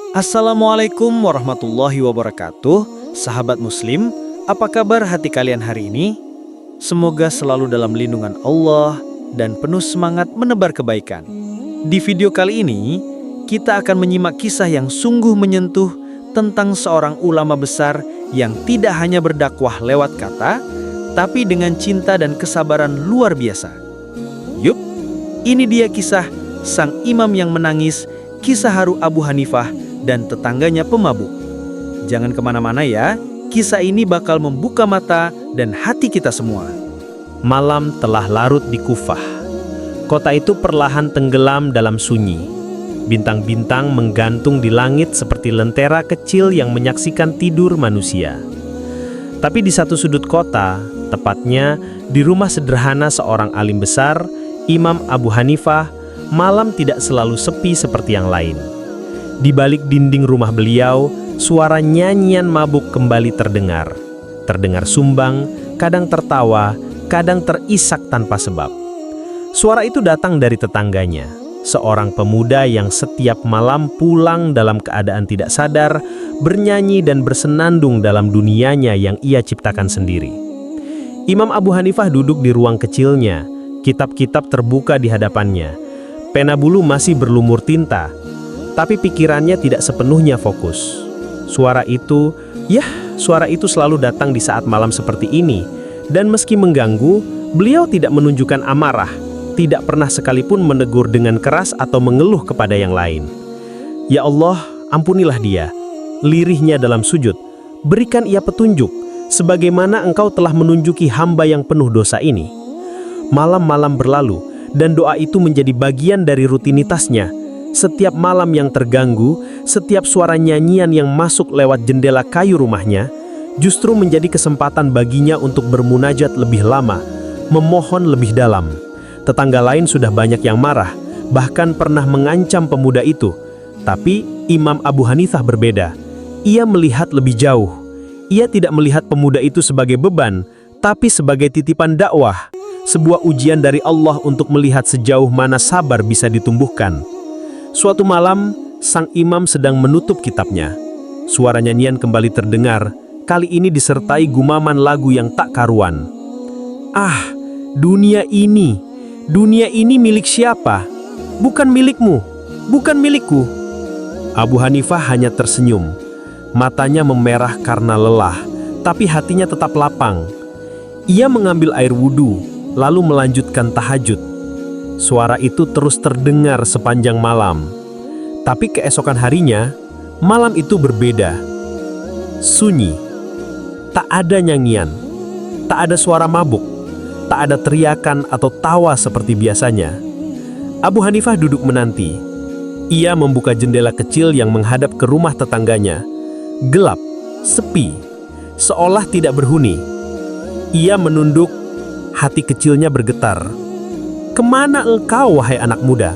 Assalamualaikum warahmatullahi wabarakatuh. Sahabat muslim, apa kabar hati kalian hari ini? Semoga selalu dalam lindungan Allah dan penuh semangat menebar kebaikan. Di video kali ini, kita akan menyimak kisah yang sungguh menyentuh tentang seorang ulama besar yang tidak hanya berdakwah lewat kata, tapi dengan cinta dan kesabaran luar biasa. Yup, ini dia kisah sang imam yang menangis, kisah haru Abu Hanifah dan tetangganya pemabuk. Jangan kemana-mana ya, kisah ini bakal membuka mata dan hati kita semua. Malam telah larut di Kufah. Kota itu perlahan tenggelam dalam sunyi. Bintang-bintang menggantung di langit seperti lentera kecil yang menyaksikan tidur manusia. Tapi di satu sudut kota, tepatnya di rumah sederhana seorang alim besar, Imam Abu Hanifah, malam tidak selalu sepi seperti yang lain. Di balik dinding rumah beliau, suara nyanyian mabuk kembali terdengar. Terdengar sumbang, kadang tertawa, kadang terisak tanpa sebab. Suara itu datang dari tetangganya, seorang pemuda yang setiap malam pulang dalam keadaan tidak sadar, bernyanyi dan bersenandung dalam dunianya yang ia ciptakan sendiri. Imam Abu Hanifah duduk di ruang kecilnya, kitab-kitab terbuka di hadapannya. Pena bulu masih berlumur tinta, tapi pikirannya tidak sepenuhnya fokus. Suara itu selalu datang di saat malam seperti ini, dan meski mengganggu, beliau tidak menunjukkan amarah, tidak pernah sekalipun menegur dengan keras atau mengeluh kepada yang lain. Ya Allah, ampunilah dia, lirihnya dalam sujud, berikan ia petunjuk, sebagaimana Engkau telah menunjuki hamba yang penuh dosa ini. Malam-malam berlalu, dan doa itu menjadi bagian dari rutinitasnya. Setiap malam yang terganggu, setiap suara nyanyian yang masuk lewat jendela kayu rumahnya, justru menjadi kesempatan baginya untuk bermunajat lebih lama, memohon lebih dalam. Tetangga lain sudah banyak yang marah, bahkan pernah mengancam pemuda itu. Tapi Imam Abu Hanifah berbeda. Ia melihat lebih jauh. Ia tidak melihat pemuda itu sebagai beban, tapi sebagai titipan dakwah. Sebuah ujian dari Allah untuk melihat sejauh mana sabar bisa ditumbuhkan. Suatu malam, sang imam sedang menutup kitabnya. Suara nyanyian kembali terdengar, kali ini disertai gumaman lagu yang tak karuan. Ah, dunia ini milik siapa? Bukan milikmu, bukan milikku. Abu Hanifah hanya tersenyum. Matanya memerah karena lelah, tapi hatinya tetap lapang. Ia mengambil air wudhu, lalu melanjutkan tahajud. Suara itu terus terdengar sepanjang malam. Tapi keesokan harinya, malam itu berbeda. Sunyi. Tak ada nyanyian. Tak ada suara mabuk. Tak ada teriakan atau tawa seperti biasanya. Abu Hanifah duduk menanti. Ia membuka jendela kecil yang menghadap ke rumah tetangganya. Gelap, sepi, seolah tidak berhuni. Ia menunduk, hati kecilnya bergetar. Kemana engkau, wahai anak muda?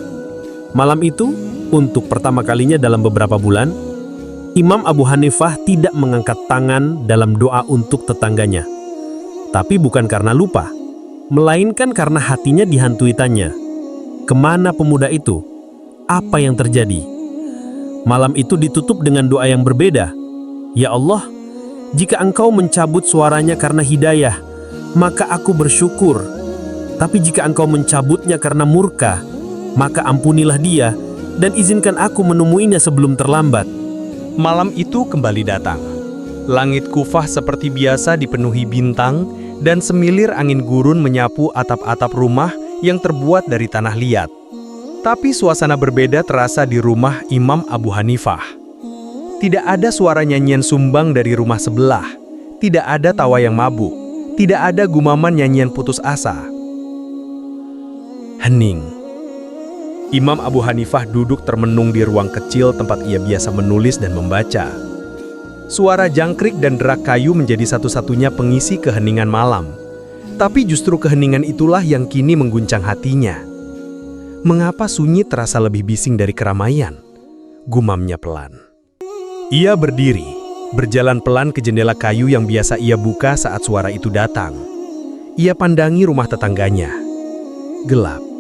Malam itu, untuk pertama kalinya dalam beberapa bulan, Imam Abu Hanifah tidak mengangkat tangan dalam doa untuk tetangganya. Tapi bukan karena lupa, melainkan karena hatinya dihantui tanya. Kemana pemuda itu? Apa yang terjadi? Malam itu ditutup dengan doa yang berbeda. Ya Allah, jika Engkau mencabut suaranya karena hidayah, maka aku bersyukur. Tapi jika Engkau mencabutnya karena murka, maka ampunilah dia dan izinkan aku menemuinya sebelum terlambat. Malam itu kembali datang. Langit Kufah seperti biasa dipenuhi bintang dan semilir angin gurun menyapu atap-atap rumah yang terbuat dari tanah liat. Tapi suasana berbeda terasa di rumah Imam Abu Hanifah. Tidak ada suara nyanyian sumbang dari rumah sebelah. Tidak ada tawa yang mabuk. Tidak ada gumaman nyanyian putus asa. Hening. Imam Abu Hanifah duduk termenung di ruang kecil tempat ia biasa menulis dan membaca. Suara jangkrik dan derak kayu menjadi satu-satunya pengisi keheningan malam. Tapi justru keheningan itulah yang kini mengguncang hatinya. Mengapa sunyi terasa lebih bising dari keramaian? Gumamnya pelan. Ia berdiri, berjalan pelan ke jendela kayu yang biasa ia buka saat suara itu datang. Ia pandangi rumah tetangganya. Gelap.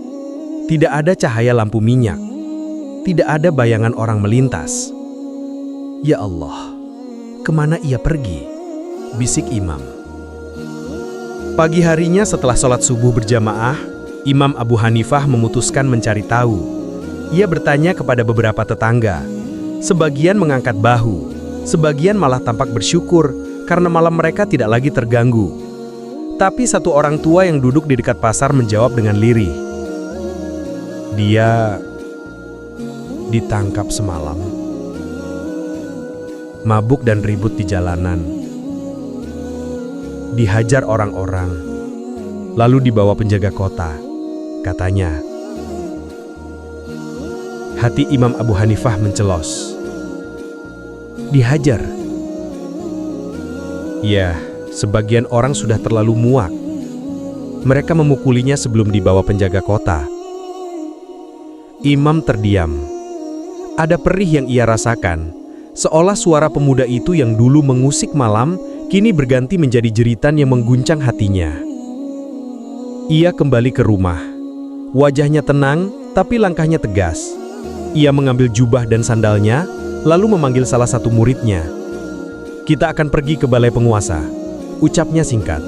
Tidak ada cahaya lampu minyak. Tidak ada bayangan orang melintas. Ya Allah, kemana ia pergi? Bisik Imam. Pagi harinya setelah sholat subuh berjamaah, Imam Abu Hanifah memutuskan mencari tahu. Ia bertanya kepada beberapa tetangga. Sebagian mengangkat bahu, sebagian malah tampak bersyukur karena malam mereka tidak lagi terganggu. Tapi satu orang tua yang duduk di dekat pasar menjawab dengan lirih. Dia ditangkap semalam. Mabuk dan ribut di jalanan. Dihajar orang-orang, lalu dibawa penjaga kota, katanya. Hati Imam Abu Hanifah mencelos. Dihajar? Ya, sebagian orang sudah terlalu muak. Mereka memukulinya sebelum dibawa penjaga kota. Imam terdiam. Ada perih yang ia rasakan, seolah suara pemuda itu yang dulu mengusik malam, kini berganti menjadi jeritan yang mengguncang hatinya. Ia kembali ke rumah. Wajahnya tenang, tapi langkahnya tegas. Ia mengambil jubah dan sandalnya, lalu memanggil salah satu muridnya. Kita akan pergi ke balai penguasa, ucapnya singkat.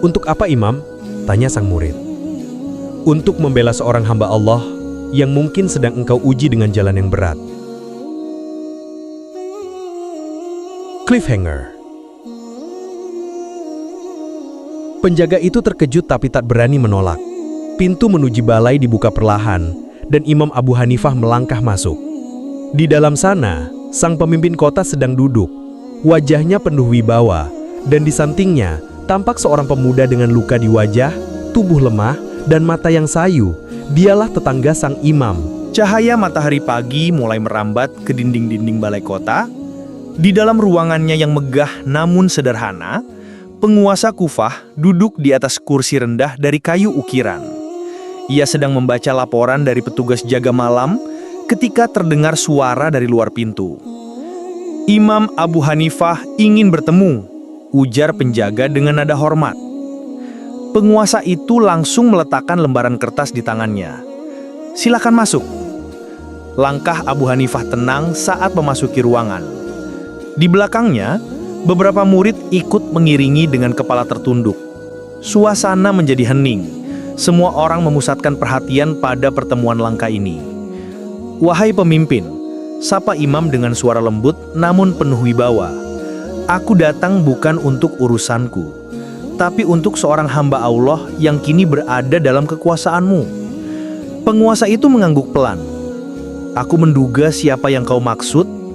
Untuk apa Imam? Tanya sang murid. Untuk membela seorang hamba Allah yang mungkin sedang engkau uji dengan jalan yang berat. Cliffhanger. Penjaga itu terkejut tapi tak berani menolak. Pintu menuju balai dibuka perlahan, dan Imam Abu Hanifah melangkah masuk. Di dalam sana, sang pemimpin kota sedang duduk. Wajahnya penuh wibawa, dan di sampingnya tampak seorang pemuda dengan luka di wajah, tubuh lemah, dan mata yang sayu. Dialah tetangga sang imam. Cahaya matahari pagi mulai merambat ke dinding-dinding balai kota. Di dalam ruangannya yang megah namun sederhana, penguasa Kufah duduk di atas kursi rendah dari kayu ukiran. Ia sedang membaca laporan dari petugas jaga malam ketika terdengar suara dari luar pintu. Imam Abu Hanifah ingin bertemu, ujar penjaga dengan nada hormat. Penguasa itu langsung meletakkan lembaran kertas di tangannya. Silakan masuk. Langkah Abu Hanifah tenang saat memasuki ruangan. Di belakangnya, beberapa murid ikut mengiringi dengan kepala tertunduk. Suasana menjadi hening. Semua orang memusatkan perhatian pada pertemuan langka ini. Wahai pemimpin, sapa imam dengan suara lembut namun penuh wibawa. Aku datang bukan untuk urusanku, tapi untuk seorang hamba Allah yang kini berada dalam kekuasaanmu. Penguasa itu mengangguk pelan. Aku menduga siapa yang kau maksud.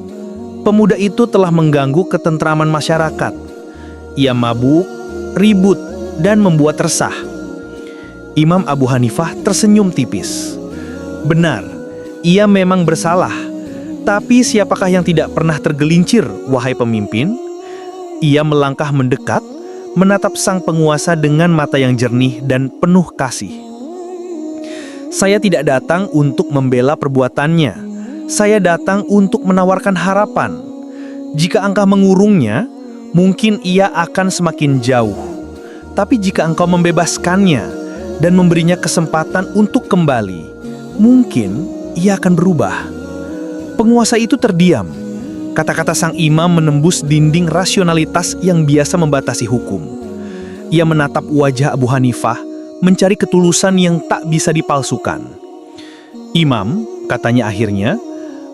Pemuda itu telah mengganggu ketentraman masyarakat. Ia mabuk, ribut, dan membuat resah. Imam Abu Hanifah tersenyum tipis. Benar, ia memang bersalah. Tapi siapakah yang tidak pernah tergelincir, wahai pemimpin? Ia melangkah mendekat, menatap sang penguasa dengan mata yang jernih dan penuh kasih. Saya tidak datang untuk membela perbuatannya. Saya datang untuk menawarkan harapan. Jika engkau mengurungnya, mungkin ia akan semakin jauh. Tapi jika engkau membebaskannya dan memberinya kesempatan untuk kembali, mungkin ia akan berubah. Penguasa itu terdiam. Kata-kata sang imam menembus dinding rasionalitas yang biasa membatasi hukum. Ia menatap wajah Abu Hanifah, mencari ketulusan yang tak bisa dipalsukan. Imam, katanya akhirnya,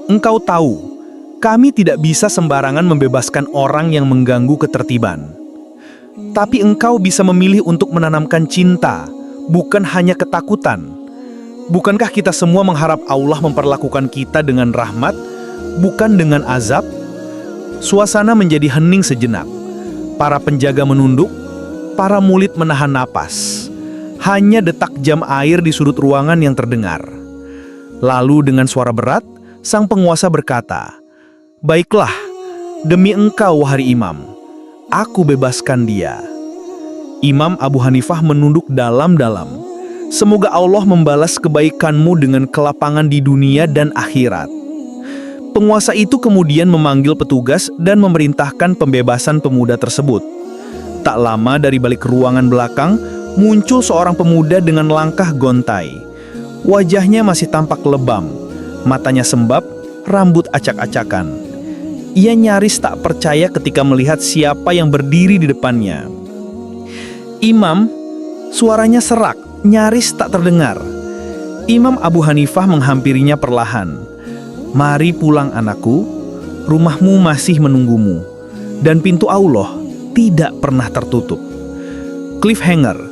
engkau tahu, kami tidak bisa sembarangan membebaskan orang yang mengganggu ketertiban. Tapi engkau bisa memilih untuk menanamkan cinta, bukan hanya ketakutan. Bukankah kita semua mengharap Allah memperlakukan kita dengan rahmat, bukan dengan azab? Suasana menjadi hening sejenak. Para penjaga menunduk, para murid menahan napas. Hanya detak jam air di sudut ruangan yang terdengar. Lalu dengan suara berat, sang penguasa berkata, "Baiklah, demi engkau wahai imam, aku bebaskan dia." Imam Abu Hanifah menunduk dalam-dalam. Semoga Allah membalas kebaikanmu dengan kelapangan di dunia dan akhirat. Penguasa itu kemudian memanggil petugas dan memerintahkan pembebasan pemuda tersebut. Tak lama dari balik ruangan belakang, muncul seorang pemuda dengan langkah gontai. Wajahnya masih tampak lebam, matanya sembab, rambut acak-acakan. Ia nyaris tak percaya ketika melihat siapa yang berdiri di depannya. Imam, suaranya serak, nyaris tak terdengar. Imam Abu Hanifah menghampirinya perlahan. "Mari pulang anakku, rumahmu masih menunggumu, dan pintu Allah tidak pernah tertutup." Cliffhanger.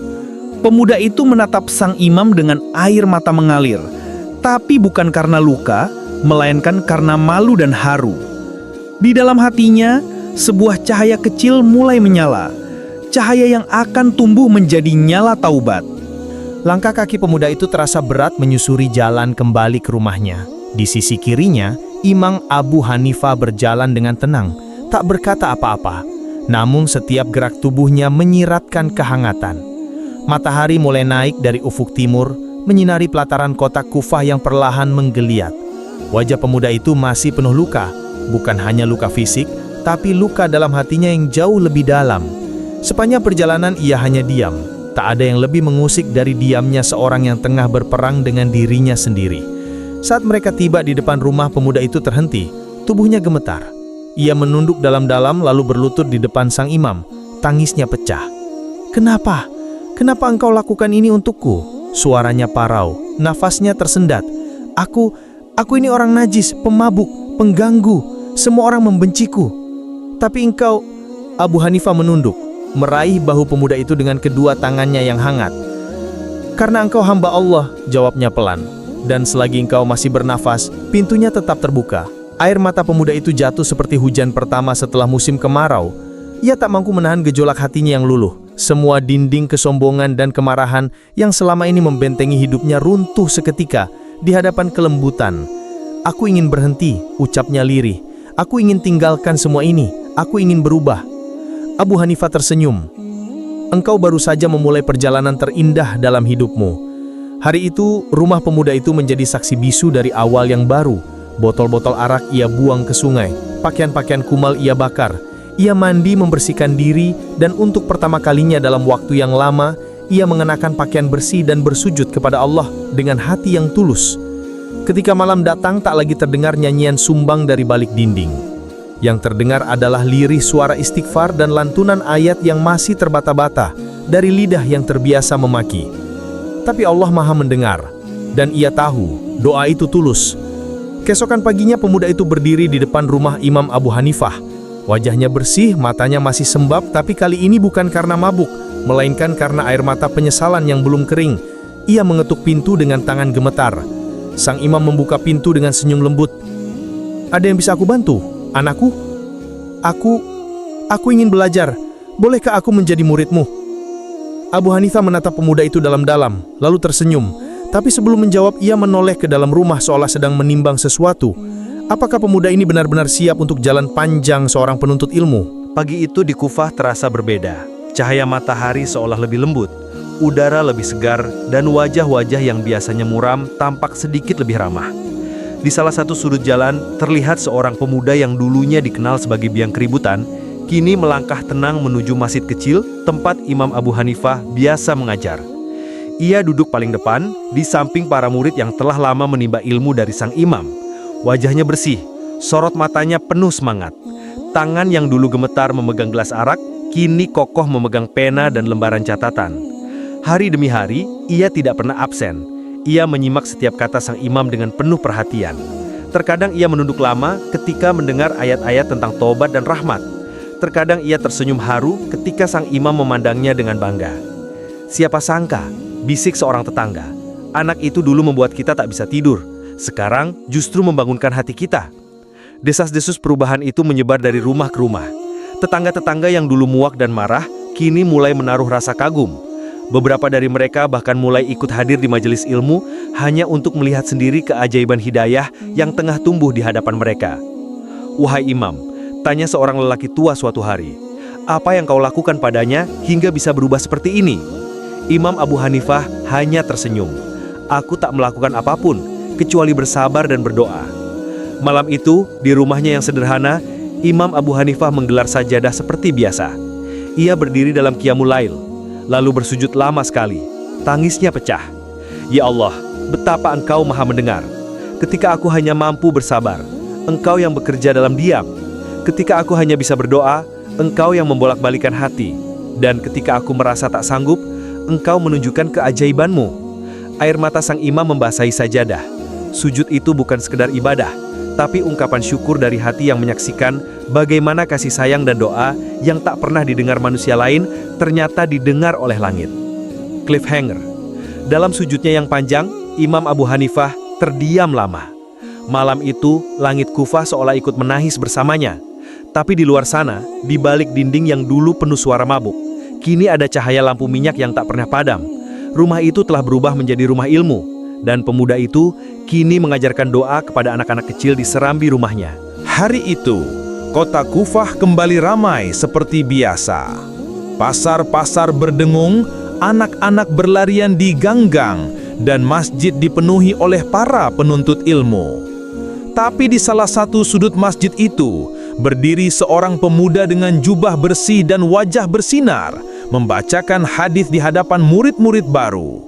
Pemuda itu menatap sang imam dengan air mata mengalir, tapi bukan karena luka, melainkan karena malu dan haru. Di dalam hatinya, sebuah cahaya kecil mulai menyala, cahaya yang akan tumbuh menjadi nyala taubat. Langkah kaki pemuda itu terasa berat menyusuri jalan kembali ke rumahnya. Di sisi kirinya, Imam Abu Hanifah berjalan dengan tenang, tak berkata apa-apa. Namun setiap gerak tubuhnya menyiratkan kehangatan. Matahari mulai naik dari ufuk timur, menyinari pelataran kota Kufah yang perlahan menggeliat. Wajah pemuda itu masih penuh luka, bukan hanya luka fisik, tapi luka dalam hatinya yang jauh lebih dalam. Sepanjang perjalanan ia hanya diam. Tak ada yang lebih mengusik dari diamnya seorang yang tengah berperang dengan dirinya sendiri. Saat mereka tiba di depan rumah, pemuda itu terhenti, tubuhnya gemetar. Ia menunduk dalam-dalam lalu berlutut di depan sang imam. Tangisnya pecah. "Kenapa? Kenapa engkau lakukan ini untukku?" Suaranya parau, nafasnya tersendat. Aku ini orang najis, pemabuk, pengganggu. Semua orang membenciku. Tapi engkau..." Abu Hanifah menunduk, meraih bahu pemuda itu dengan kedua tangannya yang hangat. "Karena engkau hamba Allah," jawabnya pelan. "Dan selagi engkau masih bernafas, pintunya tetap terbuka." Air mata pemuda itu jatuh seperti hujan pertama setelah musim kemarau. Ia tak mampu menahan gejolak hatinya yang luluh. Semua dinding kesombongan dan kemarahan yang selama ini membentengi hidupnya runtuh seketika di hadapan kelembutan. "Aku ingin berhenti," ucapnya lirih. "Aku ingin tinggalkan semua ini. Aku ingin berubah." Abu Hanifah tersenyum. "Engkau baru saja memulai perjalanan terindah dalam hidupmu." Hari itu, rumah pemuda itu menjadi saksi bisu dari awal yang baru. Botol-botol arak ia buang ke sungai, pakaian-pakaian kumal ia bakar. Ia mandi membersihkan diri, dan untuk pertama kalinya dalam waktu yang lama, ia mengenakan pakaian bersih dan bersujud kepada Allah dengan hati yang tulus. Ketika malam datang, tak lagi terdengar nyanyian sumbang dari balik dinding. Yang terdengar adalah lirih suara istighfar dan lantunan ayat yang masih terbata-bata dari lidah yang terbiasa memaki. Tapi Allah Maha mendengar, dan ia tahu doa itu tulus. Keesokan paginya pemuda itu berdiri di depan rumah Imam Abu Hanifah. Wajahnya bersih, matanya masih sembab, tapi kali ini bukan karena mabuk, melainkan karena air mata penyesalan yang belum kering. Ia mengetuk pintu dengan tangan gemetar. Sang imam membuka pintu dengan senyum lembut. "Ada yang bisa aku bantu, anakku? Aku ingin belajar. Bolehkah aku menjadi muridmu?" Abu Hanifah menatap pemuda itu dalam-dalam, lalu tersenyum. Tapi sebelum menjawab, ia menoleh ke dalam rumah seolah sedang menimbang sesuatu. Apakah pemuda ini benar-benar siap untuk jalan panjang seorang penuntut ilmu? Pagi itu di Kufah terasa berbeda. Cahaya matahari seolah lebih lembut, udara lebih segar, dan wajah-wajah yang biasanya muram tampak sedikit lebih ramah. Di salah satu sudut jalan, terlihat seorang pemuda yang dulunya dikenal sebagai biang keributan, kini melangkah tenang menuju masjid kecil tempat Imam Abu Hanifah biasa mengajar. Ia duduk paling depan, di samping para murid yang telah lama menimba ilmu dari sang imam. Wajahnya bersih, sorot matanya penuh semangat. Tangan yang dulu gemetar memegang gelas arak, kini kokoh memegang pena dan lembaran catatan. Hari demi hari, ia tidak pernah absen. Ia menyimak setiap kata sang imam dengan penuh perhatian. Terkadang ia menunduk lama ketika mendengar ayat-ayat tentang taubat dan rahmat. Terkadang ia tersenyum haru ketika sang imam memandangnya dengan bangga. "Siapa sangka," bisik seorang tetangga, "anak itu dulu membuat kita tak bisa tidur. Sekarang justru membangunkan hati kita." Desas-desus perubahan itu menyebar dari rumah ke rumah. Tetangga-tetangga yang dulu muak dan marah, kini mulai menaruh rasa kagum. Beberapa dari mereka bahkan mulai ikut hadir di majelis ilmu hanya untuk melihat sendiri keajaiban hidayah yang tengah tumbuh di hadapan mereka. "Wahai imam," tanya seorang lelaki tua suatu hari, "apa yang kau lakukan padanya hingga bisa berubah seperti ini?" Imam Abu Hanifah hanya tersenyum. "Aku tak melakukan apapun, kecuali bersabar dan berdoa." Malam itu, di rumahnya yang sederhana, Imam Abu Hanifah menggelar sajadah seperti biasa. Ia berdiri dalam qiyamul lail, lalu bersujud lama sekali. Tangisnya pecah. "Ya Allah, betapa Engkau Maha mendengar. Ketika aku hanya mampu bersabar, Engkau yang bekerja dalam diam. Ketika aku hanya bisa berdoa, Engkau yang membolak-balikan hati. Dan ketika aku merasa tak sanggup, Engkau menunjukkan keajaiban-Mu. Air mata sang imam membasahi sajadah. Sujud itu bukan sekedar ibadah, tapi ungkapan syukur dari hati yang menyaksikan bagaimana kasih sayang dan doa yang tak pernah didengar manusia lain ternyata didengar oleh langit. Cliffhanger. Dalam sujudnya yang panjang, Imam Abu Hanifah terdiam lama. Malam itu, langit Kufah seolah ikut menangis bersamanya. Tapi di luar sana, di balik dinding yang dulu penuh suara mabuk, kini ada cahaya lampu minyak yang tak pernah padam. Rumah itu telah berubah menjadi rumah ilmu, dan pemuda itu kini mengajarkan doa kepada anak-anak kecil di serambi rumahnya. Hari itu, kota Kufah kembali ramai seperti biasa. Pasar-pasar berdengung, anak-anak berlarian di gang-gang, dan masjid dipenuhi oleh para penuntut ilmu. Tapi di salah satu sudut masjid itu, berdiri seorang pemuda dengan jubah bersih dan wajah bersinar, membacakan hadis di hadapan murid-murid baru.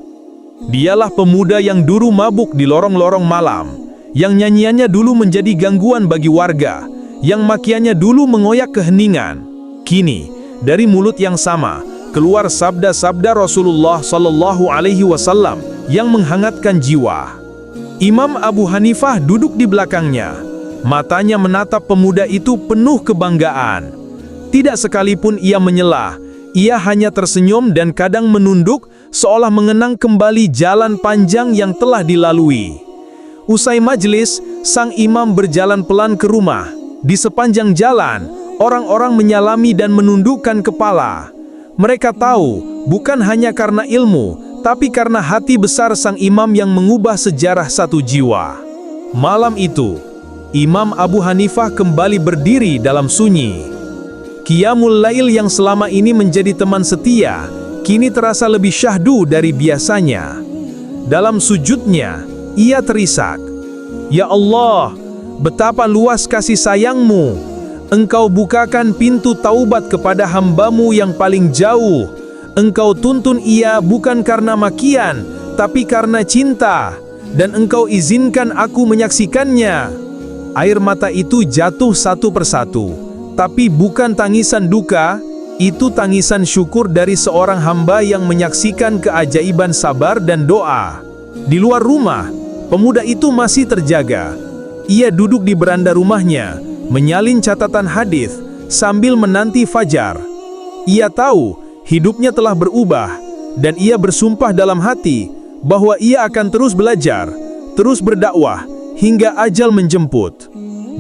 Dialah pemuda yang dulu mabuk di lorong-lorong malam, yang nyanyiannya dulu menjadi gangguan bagi warga, yang makiannya dulu mengoyak keheningan. Kini, dari mulut yang sama, keluar sabda-sabda Rasulullah SAW yang menghangatkan jiwa. Imam Abu Hanifah duduk di belakangnya. Matanya menatap pemuda itu penuh kebanggaan. Tidak sekalipun ia menyela, ia hanya tersenyum dan kadang menunduk seolah mengenang kembali jalan panjang yang telah dilalui. Usai majelis, sang imam berjalan pelan ke rumah. Di sepanjang jalan, orang-orang menyalami dan menundukkan kepala. Mereka tahu, bukan hanya karena ilmu, tapi karena hati besar sang imam yang mengubah sejarah satu jiwa. Malam itu, Imam Abu Hanifah kembali berdiri dalam sunyi. Qiyamul Lail yang selama ini menjadi teman setia, kini terasa lebih syahdu dari biasanya. Dalam sujudnya, ia terisak, "Ya Allah, betapa luas kasih sayang-Mu. Engkau bukakan pintu taubat kepada hamba-Mu yang paling jauh. Engkau tuntun ia bukan karena makian, tapi karena cinta. Dan Engkau izinkan aku menyaksikannya." Air mata itu jatuh satu persatu, tapi bukan tangisan duka, itu tangisan syukur dari seorang hamba yang menyaksikan keajaiban sabar dan doa. Di luar rumah, pemuda itu masih terjaga. Ia duduk di beranda rumahnya, menyalin catatan hadis sambil menanti fajar. Ia tahu hidupnya telah berubah, dan ia bersumpah dalam hati bahwa ia akan terus belajar, terus berdakwah, hingga ajal menjemput.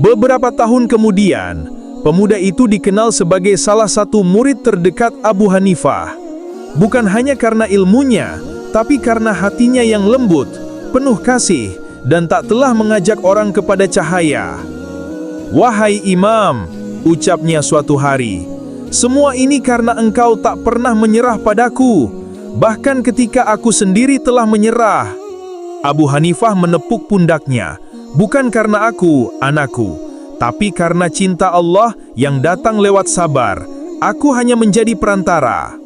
Beberapa tahun kemudian, pemuda itu dikenal sebagai salah satu murid terdekat Abu Hanifah. Bukan hanya karena ilmunya, tapi karena hatinya yang lembut, penuh kasih, dan tak telah mengajak orang kepada cahaya. "Wahai Imam," ucapnya suatu hari, "semua ini karena engkau tak pernah menyerah padaku, bahkan ketika aku sendiri telah menyerah." Abu Hanifah menepuk pundaknya, "Bukan karena aku, anakku, tapi karena cinta Allah yang datang lewat sabar. Aku hanya menjadi perantara."